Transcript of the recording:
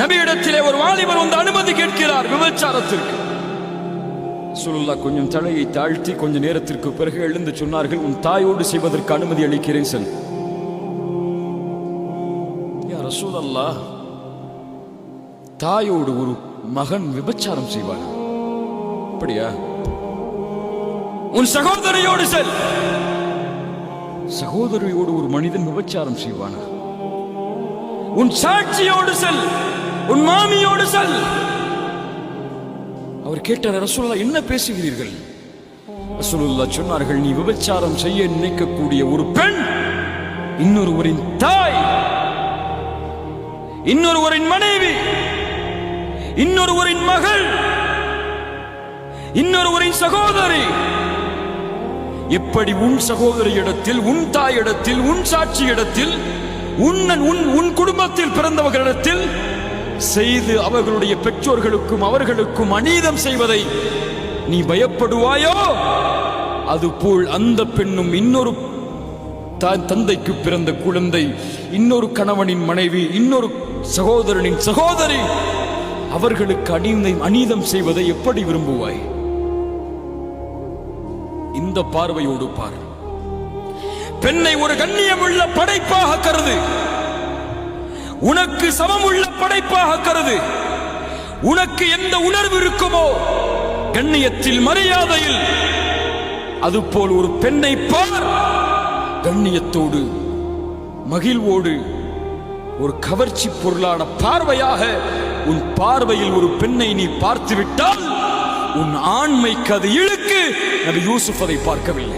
நபியிடத்திலே ஒரு வாலிபர் வந்து அனுமதி கேட்கிறார் விபச்சாரத்திற்கு. ரசூலுல்லாஹ் கொஞ்சம் தலையை தாழ்த்தி கொஞ்ச நேரத்திற்கு பிறகு எழுந்து சொன்னார்கள், உன் தாயோடு செய்வதற்கு அனுமதி அளிக்கிறேன் சொல். யா ரசூலல்லாஹ், தாயோடு ஒரு மகன் விபச்சாரம் செய்வான், அப்படியா? உன் சகோதரியோடு செல். சகோதரியோடு ஒரு மனிதன் விபச்சாரம் செய்வானா? உன் சாட்சியோடு செல், உன் மாமியோடு செல். அவர் கேட்டார், ரசூலுல்லாஹ் என்ன பேசுகிறீர்கள்? ரசூலுல்லாஹ் சொன்னார்கள், நீ விபச்சாரம் செய்ய நினைக்கக்கூடிய ஒரு பெண் இன்னொருவரின் தாய், இன்னொருவரின் மனைவி, இன்னொருவரின் மகள், இன்னொருவரின் சகோதரி. எப்படி உன் சகோதரியிடத்தில், உன் தாயிடத்தில், உன் சாட்சியிடத்தில், உன் குடும்பத்தில் பிறந்தவர்களிடத்தில் செய்து அவர்களுடைய பெற்றோர்களுக்கும் அவர்களுக்கும் அநீதம் செய்வதை நீ பயப்படுவாயோ, அதுபோல் அந்த பெண்ணும் இன்னொரு தந்தைக்கு பிறந்த குழந்தை, இன்னொரு கணவனின் மனைவி, இன்னொரு சகோதரனின் சகோதரி, அவர்களுக்கு அநீதம் செய்வதை எப்படி விரும்புவாய்? இந்த பார்வையோடு பார். பெண்ணை ஒரு கண்ணியமுள்ள படைப்பாக கருது, உனக்கு சமமுள்ள படைப்பாக கருது. உனக்கு எந்த உணர்வு இருக்குமோ கண்ணியத்தில், மரியாதையில், அதுபோல் ஒரு பெண்ணை பார். கண்ணியத்தோடு, மகிழ்வோடு, ஒரு கவர்ச்சி பொருளான பார்வையாக உன் பார்வையில் ஒரு பெண்ணை நீ பார்த்து விட்டால் உன் ஆண்மைக்கு அது இழுக்கு. நபி யூசுப் அதை பார்க்கவில்லை.